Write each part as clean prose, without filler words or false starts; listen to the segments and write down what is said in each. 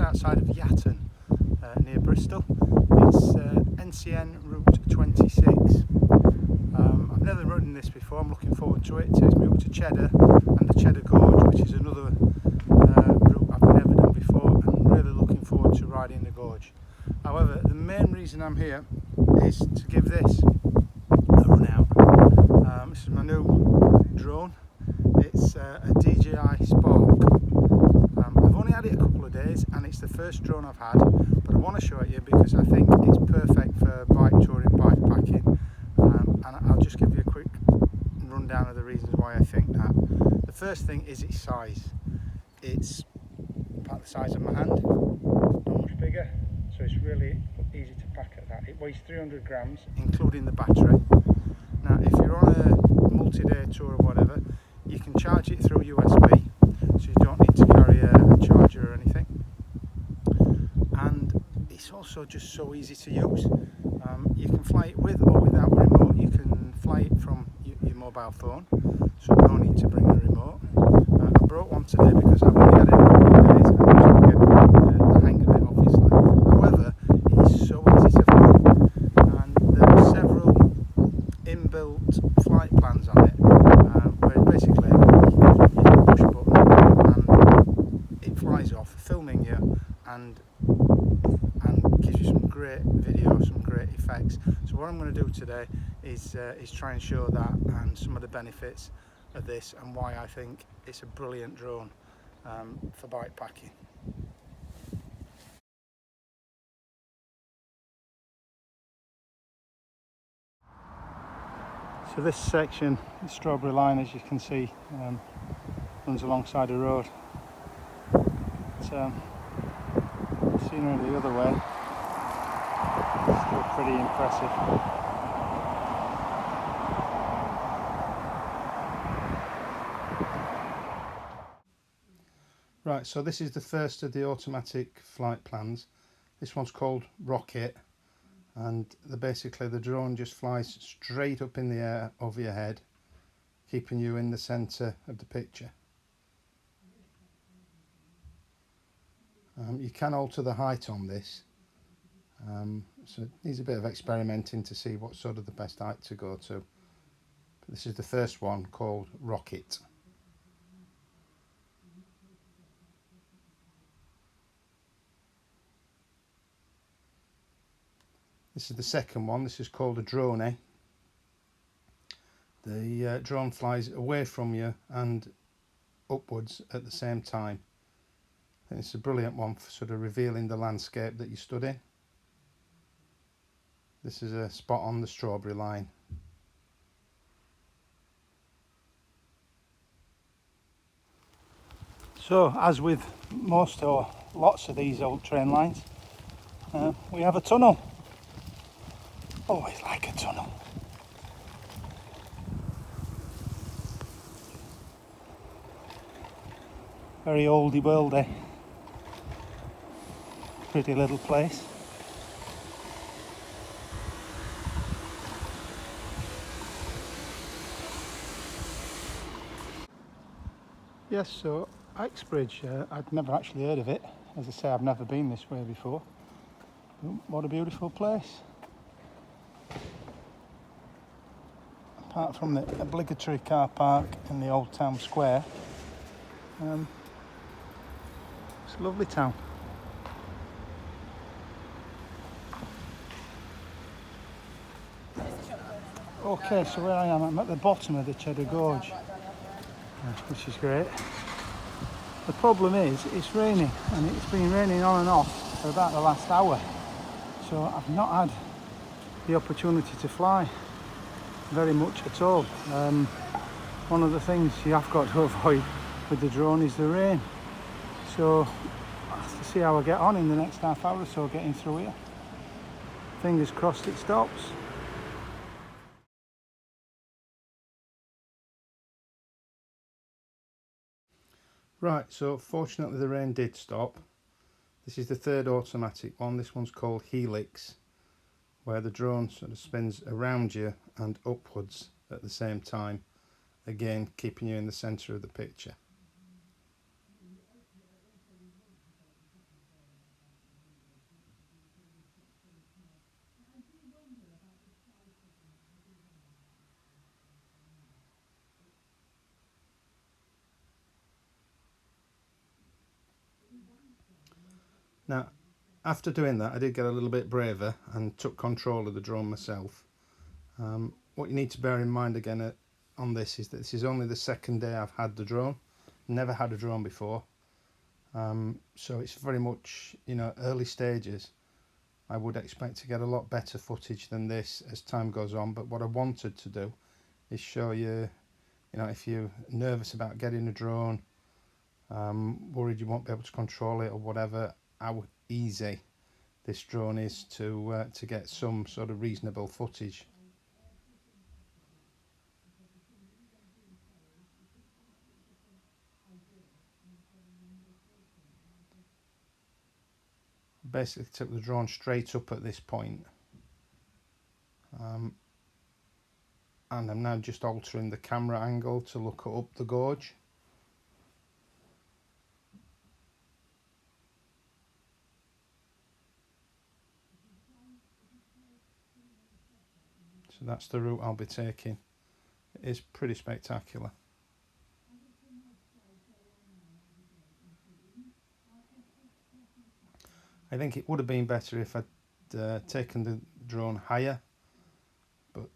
outside of Yatton, near Bristol. It's NCN Route 26. I've never ridden this before, I'm looking forward to it. It takes me up to Cheddar and the Cheddar Gorge, which is another route I've never done before, and I'm really looking forward to riding the gorge. However, the main reason I'm here is to give this a run out. This is my new drone. It's a DJI Spark. I've only had it a couple of days and it's the first drone I've had, but I want to show it you because I think it's perfect for bike touring, bike packing, and I'll just give you a quick rundown of the reasons why I think that. The first thing is its size. It's about the size of my hand, not much bigger, so it's really easy to pack at that. It weighs 300 grams, including the battery. Now, if you're on a multi-day tour or whatever, you can charge it through USB, so you don't need to carry a charger or anything. And it's also just so easy to use. You can fly it with or without a remote. You can fly it from your mobile phone, so no need to bring a remote. I brought one today because I've only had it a couple of days and I'm just getting the hang of it, obviously. However, it's so easy to fly, and there are several inbuilt flight plans on it, where basically you push a button and it flies off, filming you and gives you some great video, some great effects. So what I'm going to do today is try and show that and some of the benefits of this and why I think it's a brilliant drone for bike packing. So this section, the Strawberry Line, as you can see, runs alongside a road. But, scenery the other way, still pretty impressive. Right, so this is the first of the automatic flight plans. This one's called Rocket, and basically the drone just flies straight up in the air over your head, keeping you in the centre of the picture. You can alter the height on this, so it needs a bit of experimenting to see what sort of the best height to go to. But this is the first one, called Rocket. This is the second one. This is called a drone. The drone flies away from you and upwards at the same time. I think it's a brilliant one for sort of revealing the landscape that you stood in. This is a spot on the Strawberry Line. So, as with most or lots of these old train lines, we have a tunnel. Always like a tunnel. Very oldie worldy. Pretty little place. Yes, so Ixbridge, I'd never actually heard of it. As I say, I've never been this way before. What a beautiful place. Apart from the obligatory car park in the old town square, it's a lovely town. Okay, so where I am, I'm at the bottom of the Cheddar Gorge, which is great. The problem is, it's raining, and it's been raining on and off for about the last hour. So I've not had the opportunity to fly very much at all. One of the things you have got to avoid with the drone is the rain. So I'll have to see how I get on in the next half hour or so getting through here. Fingers crossed it stops. Right, so fortunately the rain did stop. This is the third automatic one. This one's called Helix, where the drone sort of spins around you and upwards at the same time, again keeping you in the centre of the picture. Now, after doing that, I did get a little bit braver and took control of the drone myself. What you need to bear in mind again on this is that this is only the second day I've had the drone. Never had a drone before. So it's very much, early stages. I would expect to get a lot better footage than this as time goes on, but what I wanted to do is show you, if you're nervous about getting a drone, worried you won't be able to control it or whatever, how easy this drone is to get some sort of reasonable footage. Basically took the drone straight up at this point, and I'm now just altering the camera angle to look up the gorge. So that's the route I'll be taking. It is pretty spectacular. I think it would have been better if I'd taken the drone higher, but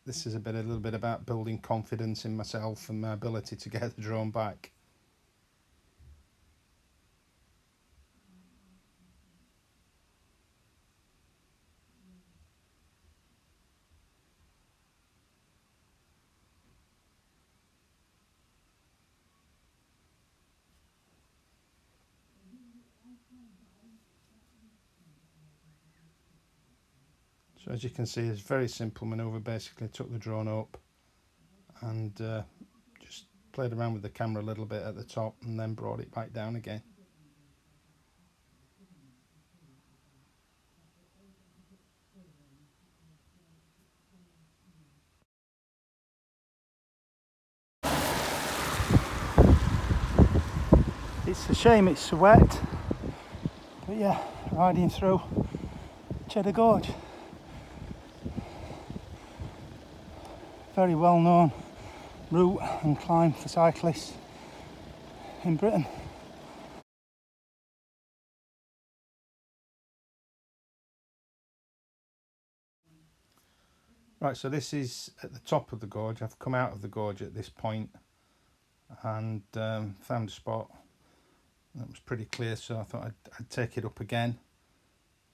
this is a little bit about building confidence in myself and my ability to get the drone back. So as you can see, it's a very simple manoeuvre. Basically took the drone up and just played around with the camera a little bit at the top and then brought it back down again. It's a shame it's so wet, but yeah, riding through Cheddar Gorge. Very well known route and climb for cyclists in Britain. Right, so this is at the top of the gorge. I've come out of the gorge at this point and found a spot that was pretty clear, so I thought I'd take it up again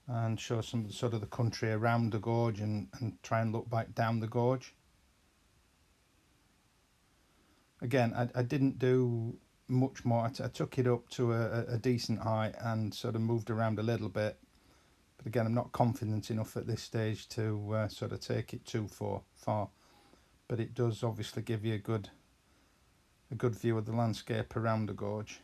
and show some sort of the country around the gorge and try and look back down the gorge. Again, I didn't do much more. I took it up to a decent height and sort of moved around a little bit. But again, I'm not confident enough at this stage to sort of take it too far. But it does obviously give you a good view of the landscape around the gorge.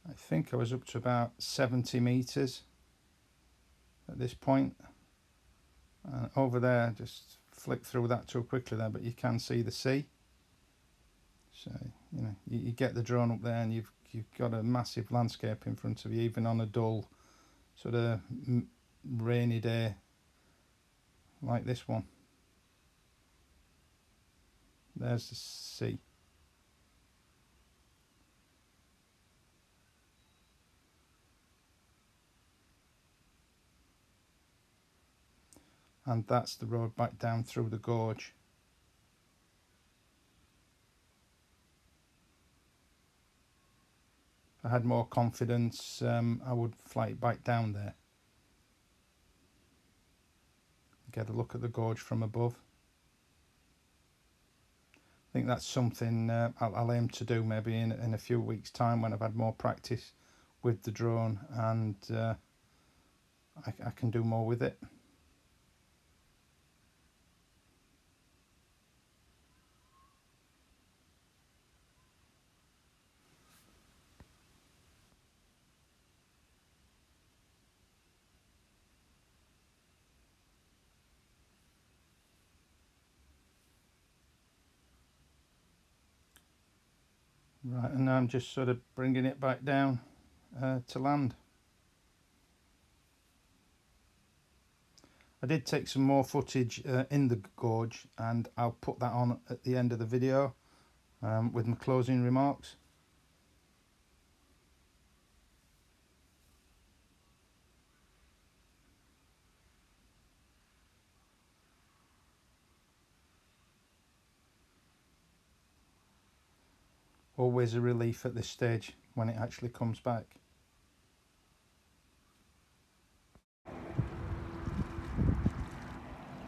I think I was up to about 70 meters at this point. Over there, just flick through that too quickly there, but you can see the sea. So you get the drone up there and you've got a massive landscape in front of you, even on a dull sort of rainy day like this one. There's the sea. And that's the road back down through the gorge. If I had more confidence, I would fly it back down there. Get a look at the gorge from above. I think that's something I'll aim to do maybe in a few weeks' time when I've had more practice with the drone and I can do more with it. Right, and now I'm just sort of bringing it back down to land. I did take some more footage in the gorge, and I'll put that on at the end of the video with my closing remarks. Always a relief at this stage when it actually comes back.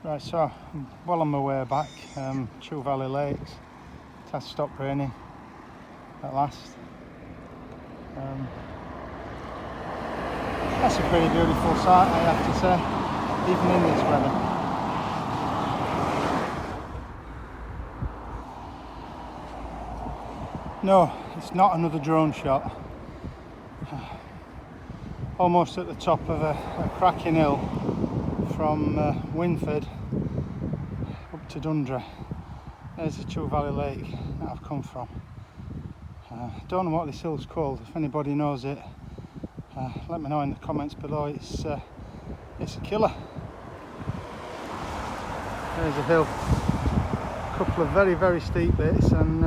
Right, so I'm well on my way back. Chew Valley Lakes. It has stopped raining at last. That's a pretty beautiful sight, I have to say, even in this weather. No, it's not another drone shot. Almost at the top of a cracking hill from Winford up to Dundra. There's the Chew Valley Lake that I've come from. Don't know what this hill's called. If anybody knows it, let me know in the comments below. It's a killer. There's a hill, a couple of very, very steep bits, and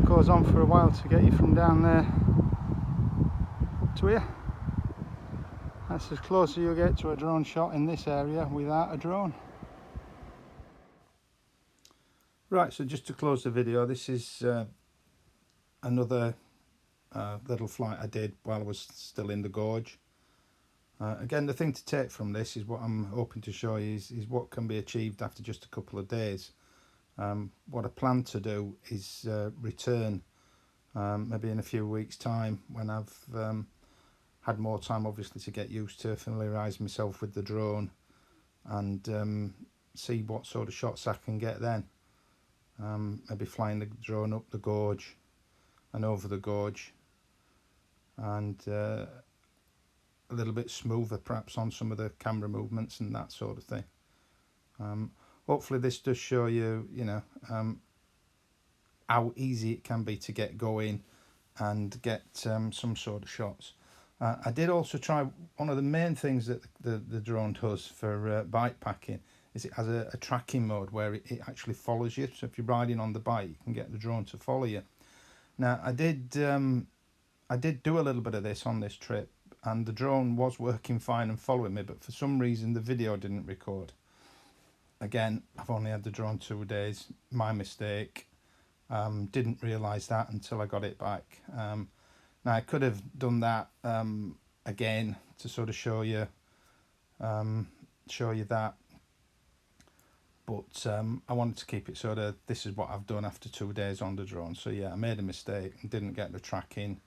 goes on for a while to get you from down there up to here. That's as close as you'll get to a drone shot in this area without a drone. Right, so just to close the video, this is another little flight I did while I was still in the gorge. Again, the thing to take from this is what I'm hoping to show you is what can be achieved after just a couple of days. What I plan to do is return maybe in a few weeks' time when I've had more time, obviously, to get used to, familiarise myself with the drone, and see what sort of shots I can get then. Maybe flying the drone up the gorge and over the gorge, and a little bit smoother perhaps on some of the camera movements and that sort of thing. Hopefully this does show you, how easy it can be to get going and get some sort of shots. I did also try, one of the main things that the drone does for bike packing is it has a tracking mode where it actually follows you. So if you're riding on the bike, you can get the drone to follow you. Now I did do a little bit of this on this trip, and the drone was working fine and following me, but for some reason the video didn't record. Again, I've only had the drone 2 days, my mistake. Didn't realise that until I got it back. Now I could have done that again to sort of show you that, but I wanted to keep it sort of, this is what I've done after 2 days on the drone. So yeah, I made a mistake and didn't get the tracking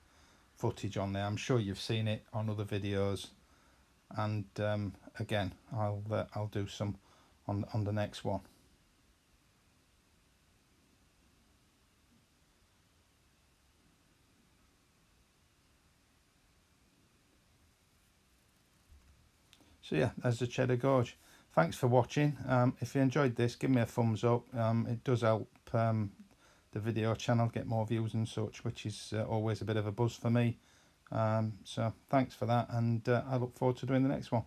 footage on there. I'm sure you've seen it on other videos, and again I'll do some on the next one. So yeah, there's the Cheddar Gorge. Thanks for watching. If you enjoyed this, give me a thumbs up. It does help the video channel get more views and such, which is always a bit of a buzz for me. So thanks for that, and I look forward to doing the next one.